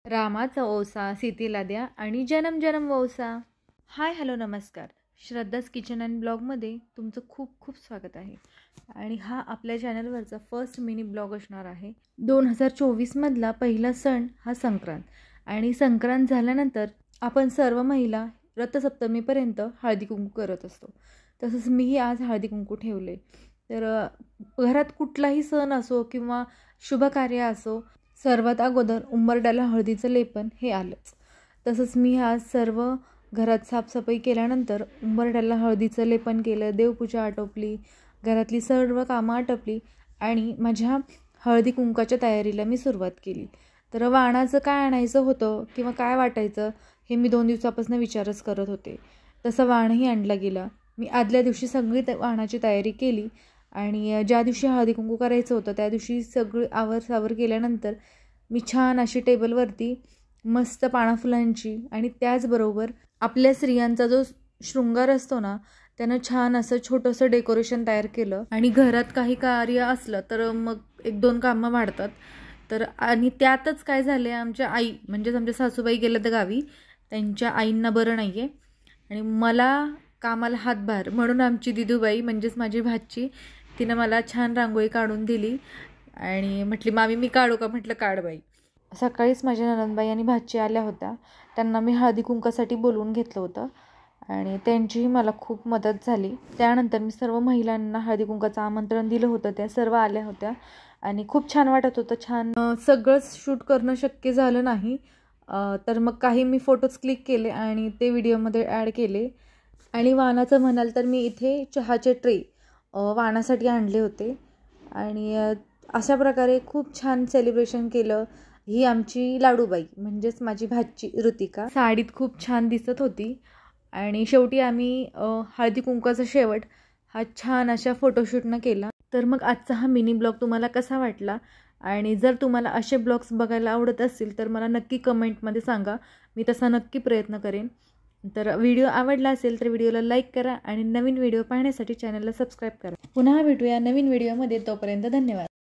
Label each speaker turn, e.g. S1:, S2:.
S1: रामाचा ओसा सीतेला द्या आणि जन्म जन्म वौसा. हाय हॅलो नमस्कार. श्रद्धाज किचन अँड ब्लॉगमध्ये तुमचं खूप खूप स्वागत आहे. आणि हा आपल्या चॅनलवरचा फर्स्ट मिनी ब्लॉग असणार आहे. 2024मधला पहिला सण हा संक्रांत. आणि संक्रांत झाल्यानंतर आपण सर्व महिला रथसप्तमीपर्यंत हळदी कुंकू करत असतो. तसंच मीही आज हळदी कुंकू ठेवले. तर घरात कुठलाही सण असो किंवा शुभकार्य असो, सर्वात अगोदर उंबरड्याला हळदीचं लेपन हे आलंच. तसंच मी आज सर्व घरात साफसफाई केल्यानंतर उंबरड्याला हळदीचं लेपन केलं, देवपूजा आटोपली, घरातली सर्व कामं आटोपली आणि माझ्या हळदी कुंकाच्या तयारीला मी सुरुवात केली. तर वाणाचं काय आणायचं होतं किंवा काय वाटायचं हे मी 2 दिवसापासून विचारच करत होते. तसं वाणही आणला गेला. मी आदल्या दिवशी सगळी वाणाची तयारी केली आणि ज्या दिवशी हळदी कुंकू करायचं होतं त्या दिवशी सगळी आवरसावर केल्यानंतर मी छान अशी टेबलवरती मस्त पानाफुलांची आणि त्याचबरोबर आपल्या स्त्रियांचा जो शृंगार असतो ना, त्यानं छान असं छोटंसं डेकोरेशन तयार केलं. आणि घरात काही कार्य असलं तर मग 1-2 कामं वाढतात. तर आणि त्यातच काय झाले, आमच्या आई म्हणजेच आमच्या सासूबाई गेल्या तर गावी, त्यांच्या आईंना बरं नाही आहे आणि मला कामाला हातभार म्हणून आमची दिदूबाई म्हणजेच माझी भाची तिनं मला छान रांगोळी काढून दिली आणि म्हटली मामी मी काढू का? म्हटलं काढ बाई. सकाळीच माझ्या नणंदबाई आणि भाची आल्या होत्या. त्यांना मी हळदी कुंकासाठी बोलवून घेतलं होतं आणि त्यांचीही मला खूप मदत झाली. त्यानंतर मी सर्व महिलांना हळदी कुंकाचं आमंत्रण दिलं होतं. त्या सर्व आल्या होत्या आणि खूप छान वाटत होतं. छान सगळंच शूट करणं शक्य झालं नाही, तर मग काही मी फोटोज क्लिक केले आणि ते व्हिडिओमध्ये ॲड केले. आणि वाणाचं म्हणाल तर मी इथे चहाचे ट्रे वाणासाठी आणले होते आणि अशा प्रकारे खूप छान सेलिब्रेशन केलं. ही आमची लाडूबाई म्हणजेच माझी भाची ऋतिका साडीत खूप छान दिसत होती. आणि शेवटी आम्ही हळदी कुंकाचा शेवट हा छान अशा फोटोशूटनं केला. तर मग आजचा हा मिनी ब्लॉग तुम्हाला कसा वाटला आणि जर तुम्हाला असे ब्लॉग्स बघायला आवडत असतील तर मला नक्की कमेंटमध्ये सांगा. मी तसा नक्की प्रयत्न करेन. तर व्हिडिओ आवडला असेल तर व्हिडिओला लाईक करा आणि नवीन व्हिडिओ पाहण्यासाठी चॅनलला सबस्क्राईब करा. पुन्हा भेटूया नवीन व्हिडिओमध्ये. तोपर्यंत धन्यवाद.